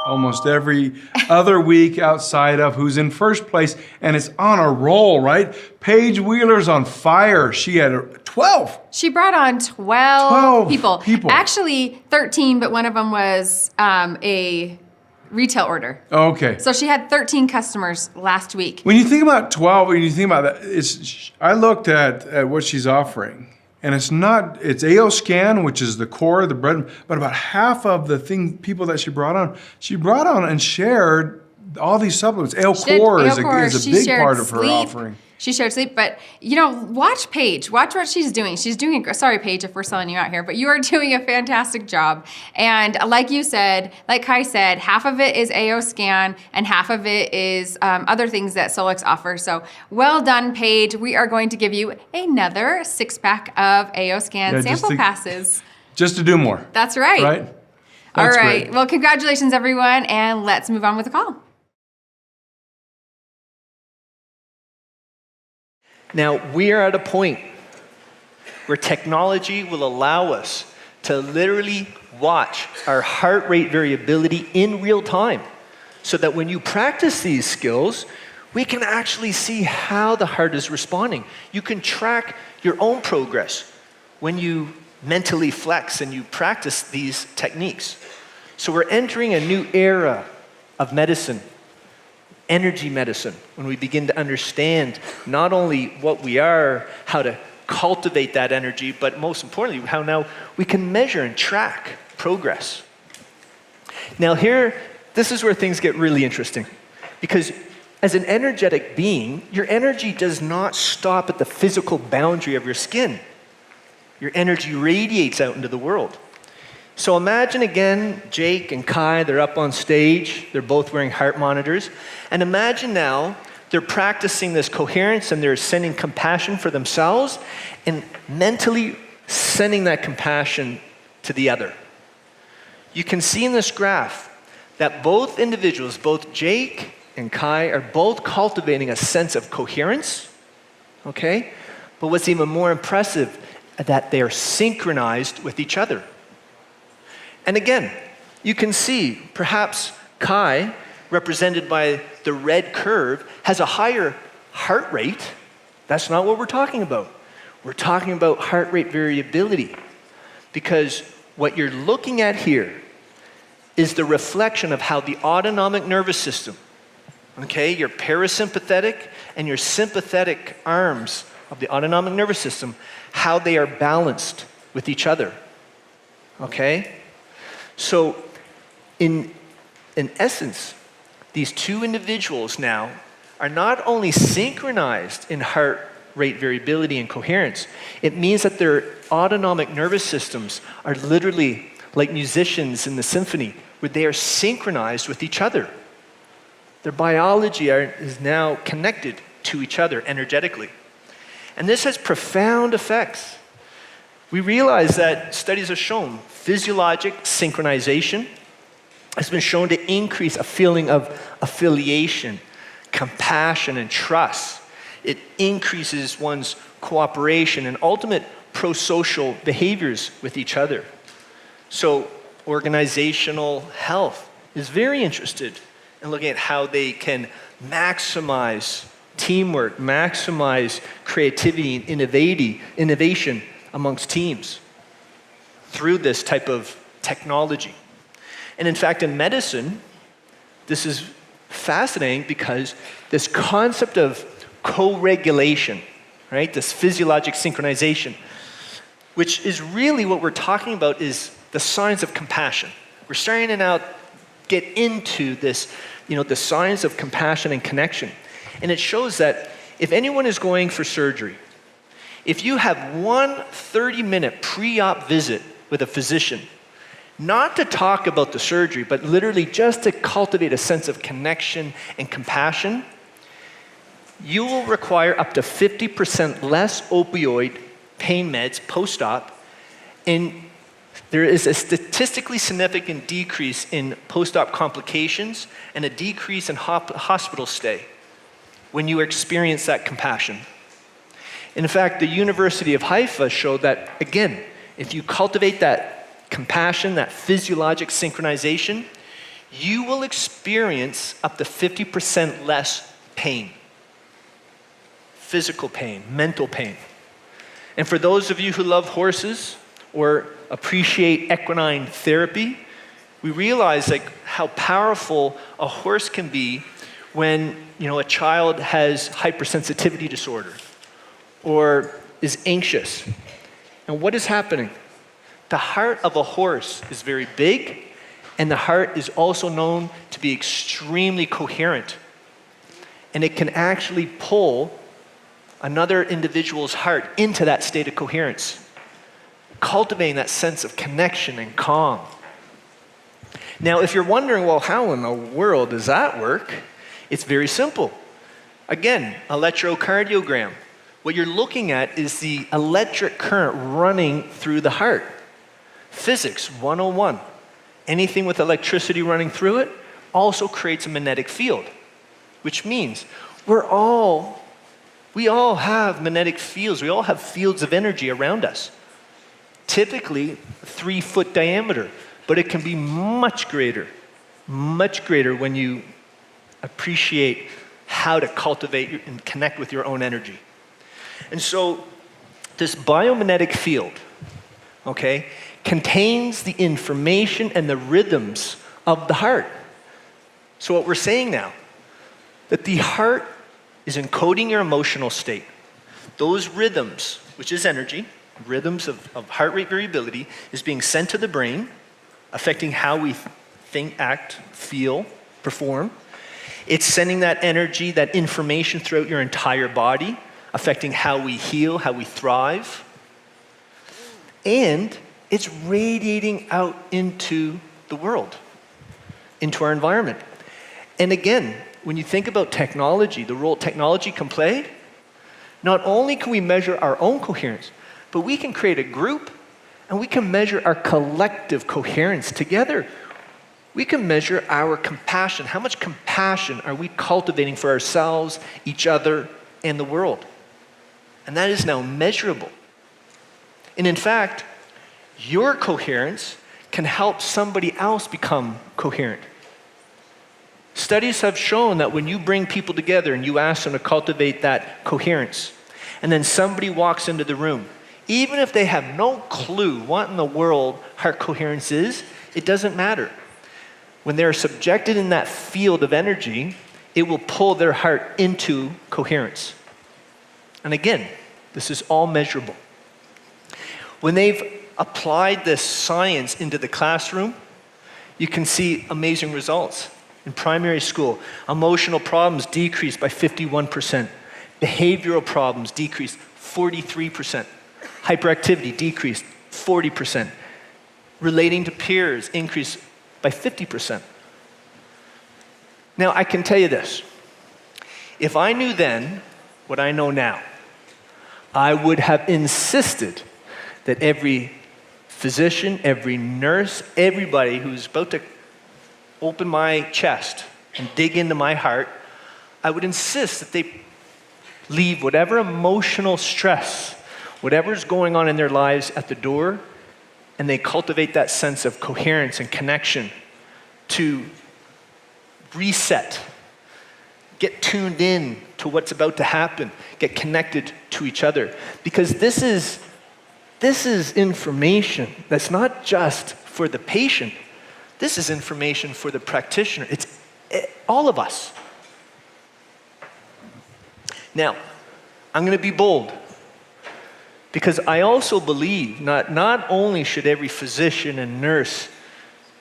almost every other week outside of who's in first place, and it's on a roll, right? Paige Wheeler's on fire. She had 12. She brought on 12 people. Actually 13, but one of them was a retail order. Okay. So she had 13 customers last week. When you think about 12, when you think about that, I looked at what she's offering. And it's AO Scan, which is the core, the bread, but about half of the people that she brought on and shared all these supplements. AO Core is a big part of her offering. She shared sleep, but watch Paige. Watch what she's doing. She's doing, sorry Paige if we're selling you out here, but you are doing a fantastic job. And like you said, like Kai said, half of it is AO Scan and half of it is other things that Solex offers. So well done, Paige. We are going to give you another 6-pack of AO Scan sample passes. Just to do more. That's right. Right? All right. Great. Well, congratulations everyone, and let's move on with the call. Now, we are at a point where technology will allow us to literally watch our heart rate variability in real time, so that when you practice these skills, we can actually see how the heart is responding. You can track your own progress when you mentally flex and you practice these techniques. So we're entering a new era of medicine. Energy medicine, when we begin to understand not only what we are, how to cultivate that energy, but most importantly, how now we can measure and track progress. Now this is where things get really interesting, because as an energetic being, your energy does not stop at the physical boundary of your skin. Your energy radiates out into the world. So imagine again, Jake and Kai, they're up on stage, they're both wearing heart monitors, and imagine now they're practicing this coherence and they're sending compassion for themselves and mentally sending that compassion to the other. You can see in this graph that both individuals, both Jake and Kai, are both cultivating a sense of coherence, okay? But what's even more impressive, that they are synchronized with each other. And again, you can see perhaps Kai, represented by the red curve, has a higher heart rate. That's not what we're talking about. We're talking about heart rate variability, because what you're looking at here is the reflection of how the autonomic nervous system, okay, your parasympathetic and your sympathetic arms of the autonomic nervous system, how they are balanced with each other, okay? So in essence, these two individuals now are not only synchronized in heart rate variability and coherence, it means that their autonomic nervous systems are literally like musicians in the symphony, where they are synchronized with each other. Their biology is now connected to each other energetically. And this has profound effects. We realize that studies have shown physiologic synchronization has been shown to increase a feeling of affiliation, compassion, and trust. It increases one's cooperation and ultimate pro-social behaviors with each other. So organizational health is very interested in looking at how they can maximize teamwork, maximize creativity and innovation amongst teams through this type of technology. And in fact, in medicine, this is fascinating, because this concept of co-regulation, right, this physiologic synchronization, which is really what we're talking about, is the science of compassion. We're starting to now get into this, the science of compassion and connection. And it shows that if anyone is going for surgery, if you have one 30-minute pre-op visit with a physician, not to talk about the surgery, but literally just to cultivate a sense of connection and compassion, you will require up to 50% less opioid pain meds post-op, and there is a statistically significant decrease in post-op complications and a decrease in hospital stay when you experience that compassion. In fact, the University of Haifa showed that, again, if you cultivate that compassion, that physiologic synchronization, you will experience up to 50% less pain. Physical pain, mental pain. And for those of you who love horses or appreciate equine therapy, we realize like how powerful a horse can be when a child has hypersensitivity disorder or is anxious. And what is happening? The heart of a horse is very big, and the heart is also known to be extremely coherent. And it can actually pull another individual's heart into that state of coherence, cultivating that sense of connection and calm. Now, if you're wondering, well, how in the world does that work? It's very simple. Again, electrocardiogram. What you're looking at is the electric current running through the heart. Physics 101. Anything with electricity running through it also creates a magnetic field, which means we all have magnetic fields. We all have fields of energy around us. Typically 3-foot diameter, but it can be much greater when you appreciate how to cultivate and connect with your own energy. And so this biomagnetic field, okay, contains the information and the rhythms of the heart. So what we're saying now, that the heart is encoding your emotional state. Those rhythms, which is energy, rhythms of heart rate variability, is being sent to the brain, affecting how we think, act, feel, perform. It's sending that energy, that information throughout your entire body, affecting how we heal, how we thrive. And it's radiating out into the world, into our environment. And again, when you think about technology, the role technology can play, not only can we measure our own coherence, but we can create a group and we can measure our collective coherence together. We can measure our compassion. How much compassion are we cultivating for ourselves, each other, and the world? And that is now measurable. And in fact, your coherence can help somebody else become coherent. Studies have shown that when you bring people together and you ask them to cultivate that coherence, and then somebody walks into the room, even if they have no clue what in the world heart coherence is, it doesn't matter. When they're subjected in that field of energy, it will pull their heart into coherence. And again, this is all measurable. When they've applied this science into the classroom, you can see amazing results. In primary school, emotional problems decreased by 51%. Behavioral problems decreased 43%. Hyperactivity decreased 40%. Relating to peers increased by 50%. Now, I can tell you this. If I knew then what I know now, I would have insisted that every physician, every nurse, everybody who's about to open my chest and dig into my heart, I would insist that they leave whatever emotional stress, whatever's going on in their lives at the door, and they cultivate that sense of coherence and connection to reset, get tuned in to what's about to happen, get connected to each other. Because this is information that's not just for the patient. This is information for the practitioner. It's all of us. Now, I'm going to be bold because I also believe not only should every physician and nurse,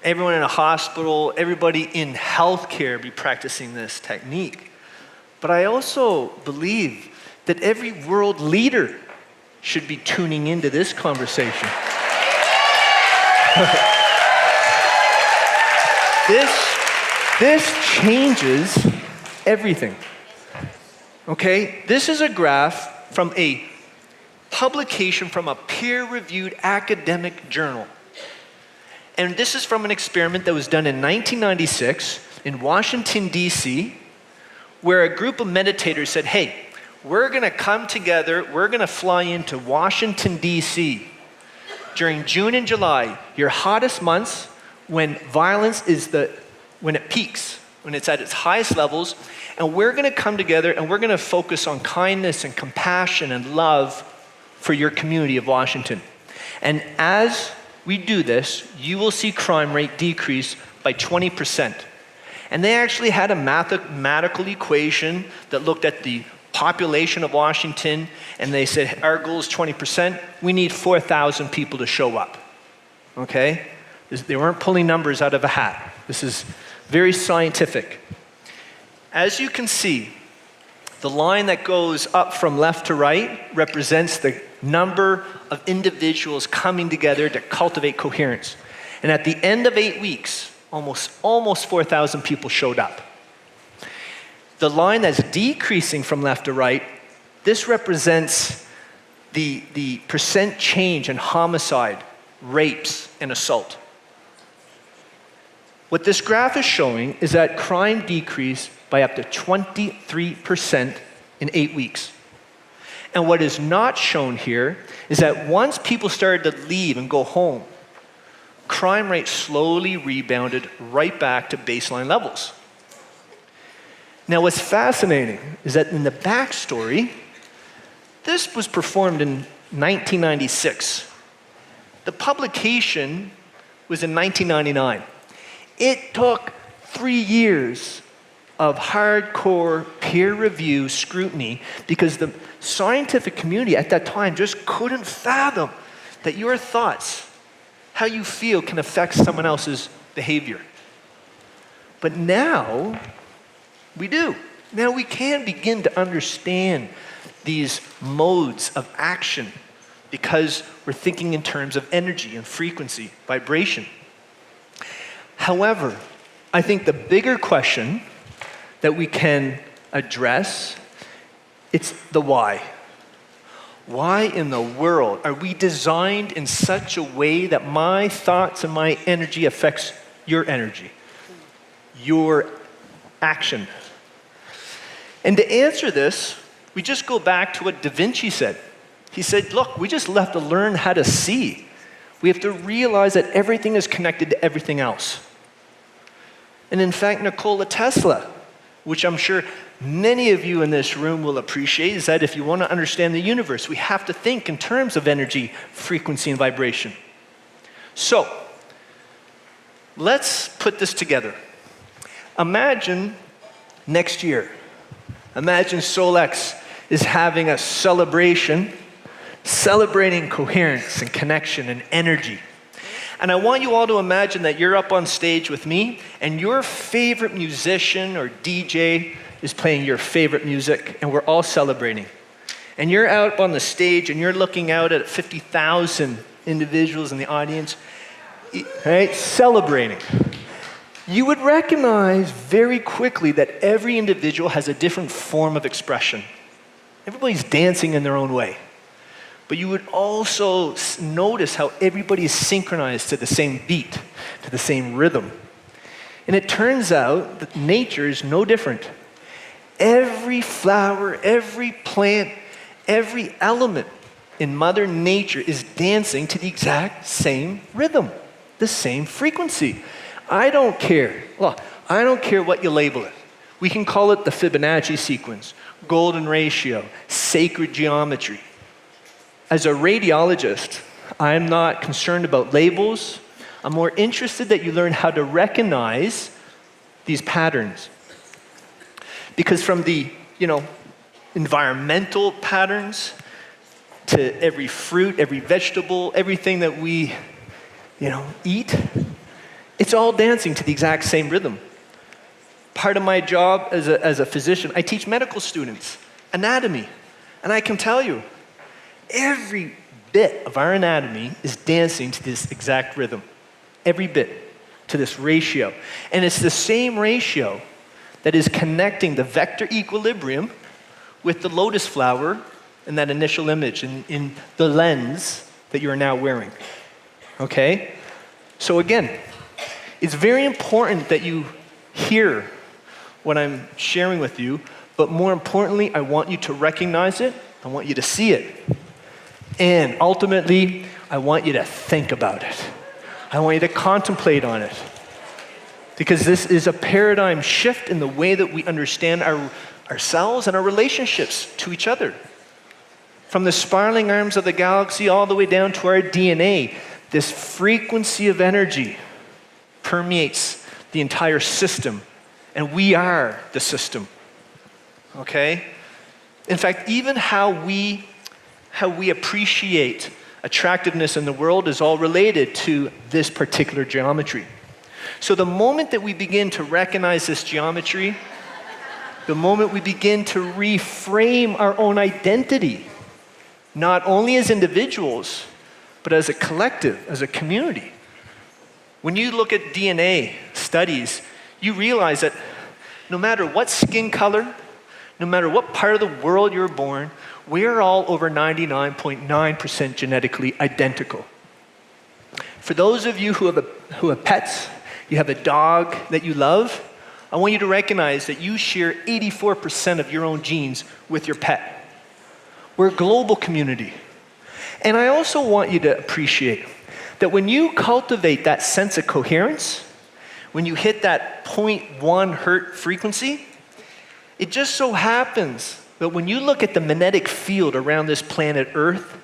everyone in a hospital, everybody in healthcare be practicing this technique, but I also believe that every world leader should be tuning into this conversation. This changes everything. Okay? This is a graph from a publication from a peer-reviewed academic journal. And this is from an experiment that was done in 1996 in Washington, D.C., where a group of meditators said, hey, we're going to come together, we're going to fly into Washington, D.C. during June and July, your hottest months, when violence is when it peaks, when it's at its highest levels, and we're going to come together and we're going to focus on kindness and compassion and love for your community of Washington. And as we do this, you will see crime rate decrease by 20%. And they actually had a mathematical equation that looked at the population of Washington, and they said, our goal is 20%. We need 4,000 people to show up. Okay? They weren't pulling numbers out of a hat. This is very scientific. As you can see, the line that goes up from left to right represents the number of individuals coming together to cultivate coherence. And at the end of 8 weeks, almost 4,000 people showed up. The line that's decreasing from left to right, this represents the percent change in homicide, rapes, and assault. What this graph is showing is that crime decreased by up to 23% in 8 weeks. And what is not shown here is that once people started to leave and go home, crime rate slowly rebounded right back to baseline levels. Now, what's fascinating is that in the backstory, this was performed in 1996. The publication was in 1999. It took 3 years of hardcore peer review scrutiny because the scientific community at that time just couldn't fathom that your thoughts, how you feel, can affect someone else's behavior. But now, we do. Now we can begin to understand these modes of action because we're thinking in terms of energy and frequency, vibration. However, I think the bigger question that we can address, it's the why. Why in the world are we designed in such a way that my thoughts and my energy affects your energy, your action? And to answer this, we just go back to what Da Vinci said. He said, look, we just have to learn how to see. We have to realize that everything is connected to everything else. And in fact, Nikola Tesla, which I'm sure many of you in this room will appreciate, is that if you want to understand the universe, we have to think in terms of energy, frequency, and vibration. So, let's put this together. Imagine next year, imagine Solex is having a celebration, celebrating coherence and connection and energy. And I want you all to imagine that you're up on stage with me and your favorite musician or DJ is playing your favorite music and we're all celebrating. And you're out on the stage and you're looking out at 50,000 individuals in the audience, right, celebrating. You would recognize very quickly that every individual has a different form of expression. Everybody's dancing in their own way. But you would also notice how everybody is synchronized to the same beat, to the same rhythm. And it turns out that nature is no different. Every flower, every plant, every element in Mother Nature is dancing to the exact same rhythm, the same frequency. I don't care. Look, I don't care what you label it. We can call it the Fibonacci sequence, golden ratio, sacred geometry. As a radiologist, I'm not concerned about labels. I'm more interested that you learn how to recognize these patterns. Because from the, environmental patterns to every fruit, every vegetable, everything that we, eat, it's all dancing to the exact same rhythm. Part of my job as a physician, I teach medical students anatomy. And I can tell you, every bit of our anatomy is dancing to this exact rhythm. Every bit to this ratio. And it's the same ratio that is connecting the vector equilibrium with the lotus flower in that initial image, in the lens that you are now wearing. Okay? So again, it's very important that you hear what I'm sharing with you, but more importantly, I want you to recognize it, I want you to see it. And ultimately, I want you to think about it. I want you to contemplate on it. because this is a paradigm shift in the way that we understand ourselves and our relationships to each other. From the spiraling arms of the galaxy all the way down to our DNA, this frequency of energy permeates the entire system, and we are the system. Okay? In fact, even how we appreciate attractiveness in the world is all related to this particular geometry. So the moment that we begin to recognize this geometry, the moment we begin to reframe our own identity, not only as individuals, but as a collective, as a community. When you look at DNA studies, you realize that no matter what skin color, no matter what part of the world you're born, we're all over 99.9% genetically identical. For those of you who have pets, you have a dog that you love, I want you to recognize that you share 84% of your own genes with your pet. We're a global community. And I also want you to appreciate that when you cultivate that sense of coherence, when you hit that 0.1 hertz frequency, it just so happens that when you look at the magnetic field around this planet Earth,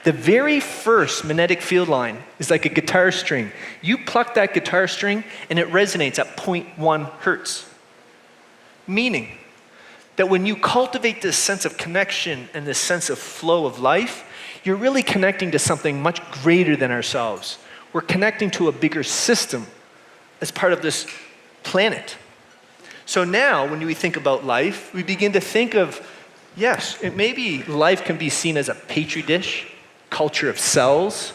the very first magnetic field line is like a guitar string. You pluck that guitar string and it resonates at 0.1 hertz. Meaning that when you cultivate this sense of connection and this sense of flow of life, you're really connecting to something much greater than ourselves. We're connecting to a bigger system as part of this planet. So now, when we think about life, we begin to think of, yes, maybe life can be seen as a petri dish, culture of cells.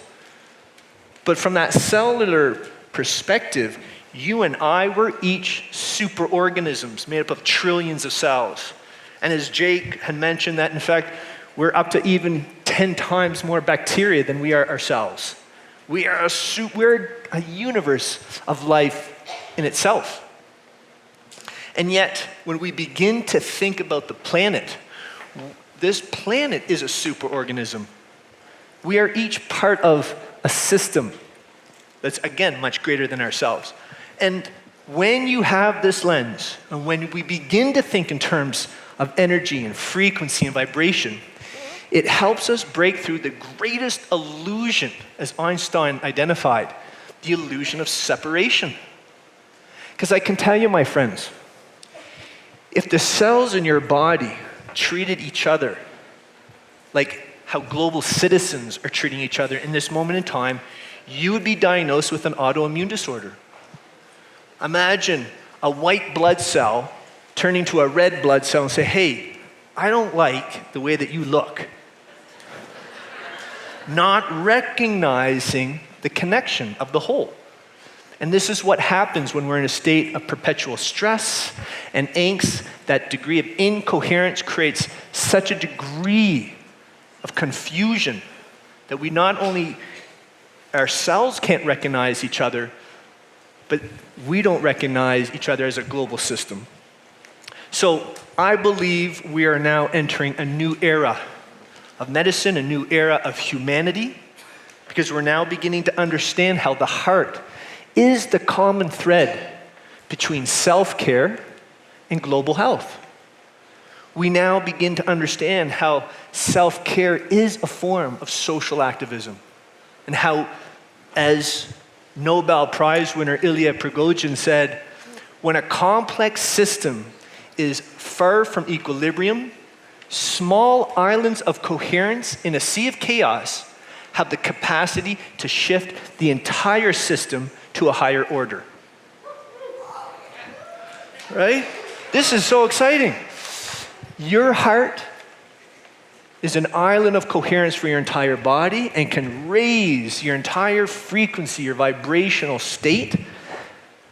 But from that cellular perspective, you and I were each superorganisms made up of trillions of cells. And as Jake had mentioned that, in fact, we're up to even 10 times more bacteria than we are ourselves. We're a universe of life in itself. And yet, when we begin to think about the planet, this planet is a superorganism. We are each part of a system that's, again, much greater than ourselves. And when you have this lens, and when we begin to think in terms of energy and frequency and vibration, it helps us break through the greatest illusion, as Einstein identified, the illusion of separation. Because I can tell you, my friends, if the cells in your body treated each other like how global citizens are treating each other in this moment in time, you would be diagnosed with an autoimmune disorder. Imagine a white blood cell turning to a red blood cell and say, hey, I don't like the way that you look. Not recognizing the connection of the whole. And this is what happens when we're in a state of perpetual stress and angst. That degree of incoherence creates such a degree of confusion that we not only ourselves can't recognize each other, but we don't recognize each other as a global system. So I believe we are now entering a new era of medicine, a new era of humanity, because we're now beginning to understand how the heart is the common thread between self-care and global health. We now begin to understand how self-care is a form of social activism, and how, as Nobel Prize winner Ilya Prigogine said, when a complex system is far from equilibrium, small islands of coherence in a sea of chaos have the capacity to shift the entire system to a higher order. Right? This is so exciting. Your heart is an island of coherence for your entire body and can raise your entire frequency, your vibrational state.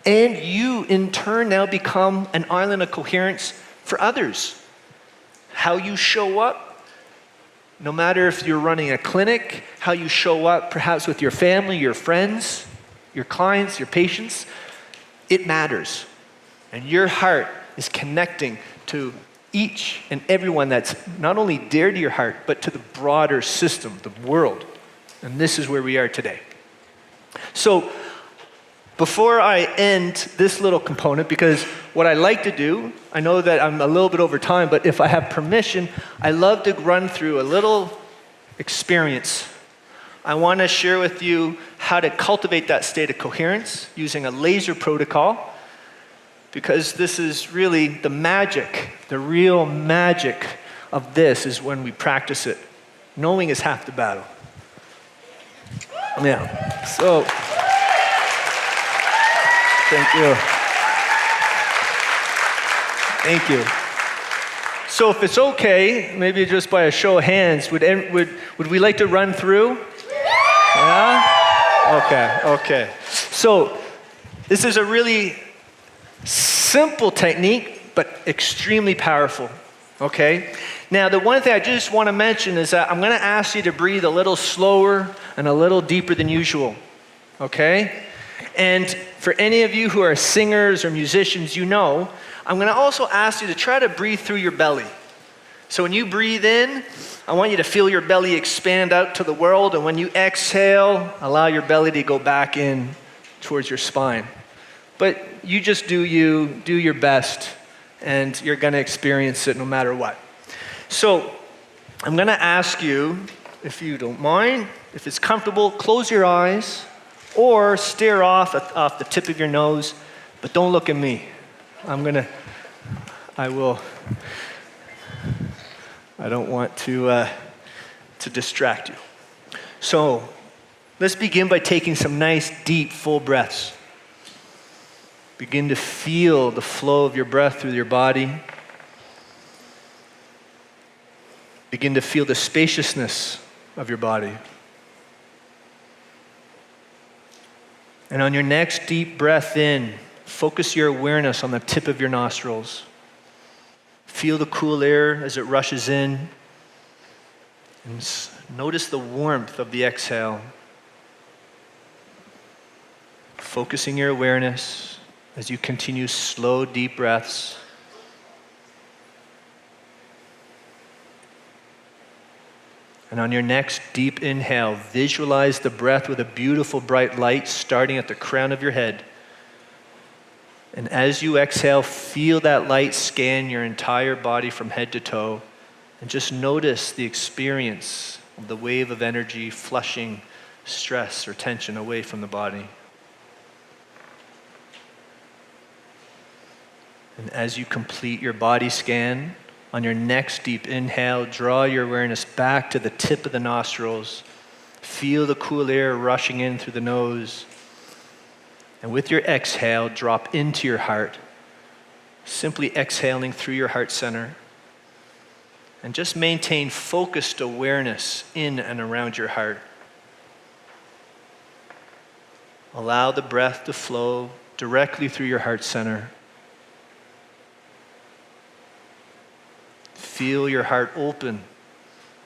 And you, in turn, now become an island of coherence for others. How you show up, no matter if you're running a clinic, how you show up perhaps with your family, your friends, your clients, your patients, it matters. And your heart is connecting to each and everyone that's not only dear to your heart, but to the broader system, the world. And this is where we are today. So Before I end this little component, because what I like to do, I know that I'm a little bit over time, but if I have permission, I love to run through a little experience. I want to share with you how to cultivate that state of coherence using a laser protocol, because this is really the magic, the real magic of this is when we practice it. Knowing is half the battle. Yeah, so thank you. Thank you. So if it's okay, maybe just by a show of hands, would we like to run through? Yeah? Okay. So this is a really simple technique, but extremely powerful. Okay? Now, the one thing I just want to mention is that I'm going to ask you to breathe a little slower and a little deeper than usual. Okay? And for any of you who are singers or musicians, you know, I'm going to also ask you to try to breathe through your belly. So when you breathe in, I want you to feel your belly expand out to the world, and when you exhale, allow your belly to go back in towards your spine. But you just do you, do your best, and you're going to experience it no matter what. So I'm going to ask you, if you don't mind, if it's comfortable, close your eyes or stare off the tip of your nose, but don't look at me. I don't want to distract you. So let's begin by taking some nice, deep, full breaths. Begin to feel the flow of your breath through your body. Begin to feel the spaciousness of your body. And on your next deep breath in, focus your awareness on the tip of your nostrils. Feel the cool air as it rushes in. And notice the warmth of the exhale. Focusing your awareness as you continue slow, deep breaths. And on your next deep inhale, visualize the breath with a beautiful bright light starting at the crown of your head. And as you exhale, feel that light scan your entire body from head to toe. And just notice the experience of the wave of energy flushing stress or tension away from the body. And as you complete your body scan, on your next deep inhale, draw your awareness back to the tip of the nostrils. Feel the cool air rushing in through the nose. And with your exhale, drop into your heart, simply exhaling through your heart center. And just maintain focused awareness in and around your heart. Allow the breath to flow directly through your heart center. Feel your heart open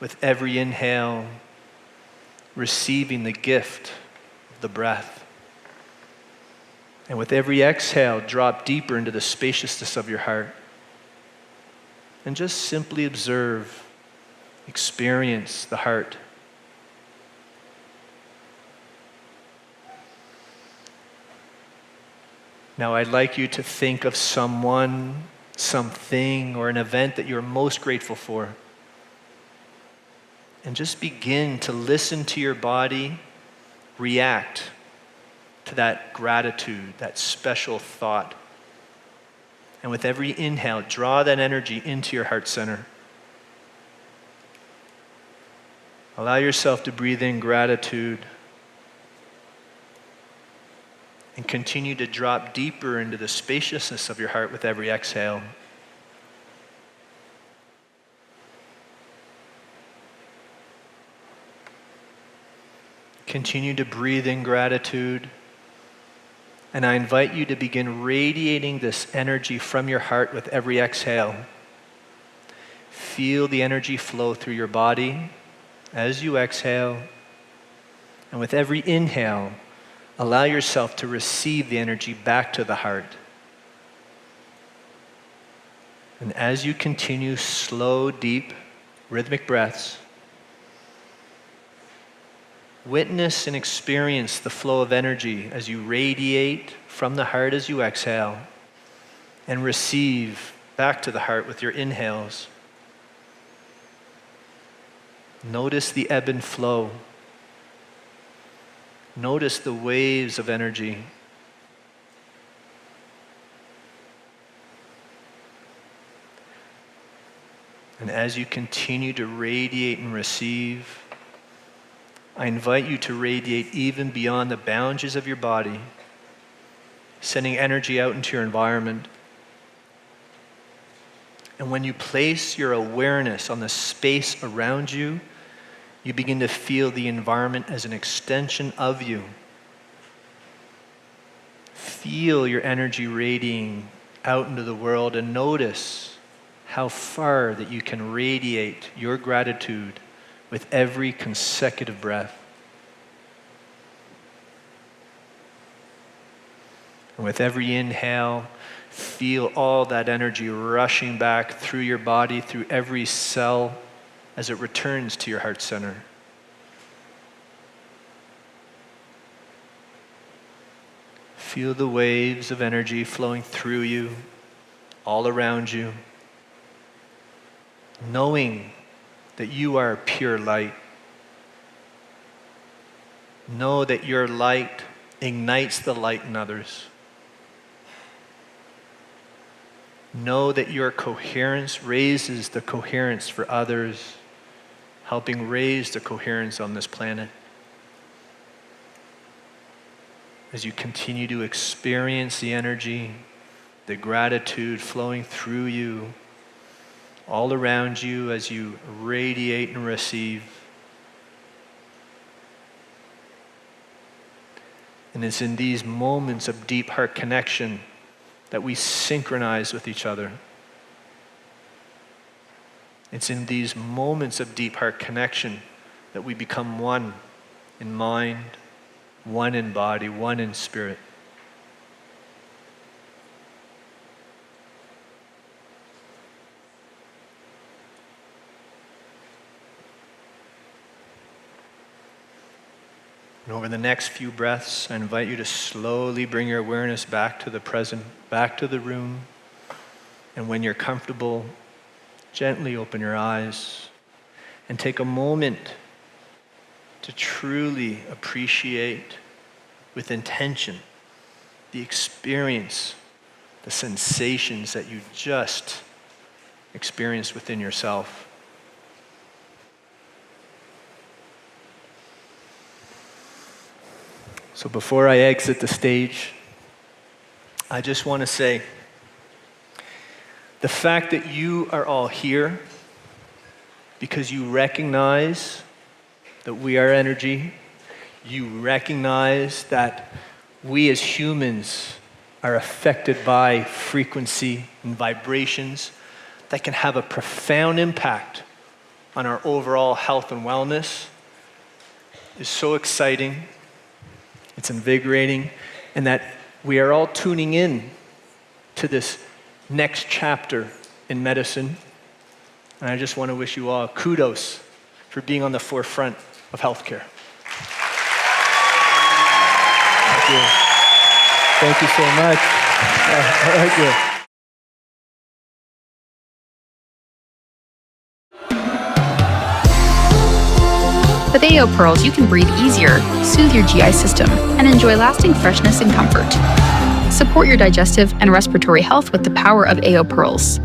with every inhale, receiving the gift of the breath. And with every exhale, drop deeper into the spaciousness of your heart. And just simply observe, experience the heart. Now I'd like you to think of someone, something, or an event that you're most grateful for. And just begin to listen to your body react to that gratitude, that special thought. And with every inhale, draw that energy into your heart center. Allow yourself to breathe in gratitude and continue to drop deeper into the spaciousness of your heart with every exhale. Continue to breathe in gratitude. And I invite you to begin radiating this energy from your heart with every exhale. Feel the energy flow through your body as you exhale. And with every inhale, allow yourself to receive the energy back to the heart. And as you continue slow, deep, rhythmic breaths, Witness and experience the flow of energy as you radiate from the heart as you exhale, and receive back to the heart with your inhales. Notice the ebb and flow. Notice the waves of energy. And as you continue to radiate and receive, I invite you to radiate even beyond the boundaries of your body, sending energy out into your environment. And when you place your awareness on the space around you, you begin to feel the environment as an extension of you. Feel your energy radiating out into the world, and notice how far that you can radiate your gratitude with every consecutive breath. And with every inhale, feel all that energy rushing back through your body, through every cell, as it returns to your heart center. Feel the waves of energy flowing through you, all around you, knowing that you are pure light. Know that your light ignites the light in others. Know that your coherence raises the coherence for others, helping raise the coherence on this planet. As you continue to experience the energy, the gratitude flowing through you, all around you as you radiate and receive. And it's in these moments of deep heart connection that we synchronize with each other. It's in these moments of deep heart connection that we become one in mind, one in body, one in spirit. And over the next few breaths, I invite you to slowly bring your awareness back to the present, back to the room. And when you're comfortable, gently open your eyes and take a moment to truly appreciate with intention the experience, the sensations that you just experienced within yourself. So before I exit the stage, I just want to say, the fact that you are all here because you recognize that we are energy, you recognize that we as humans are affected by frequency and vibrations that can have a profound impact on our overall health and wellness, is so exciting. It's invigorating, and that we are all tuning in to this next chapter in medicine. And I just want to wish you all kudos for being on the forefront of healthcare. Thank you. Thank you so much. Thank you. With AO Pearls, you can breathe easier, soothe your GI system, and enjoy lasting freshness and comfort. Support your digestive and respiratory health with the power of AO Pearls.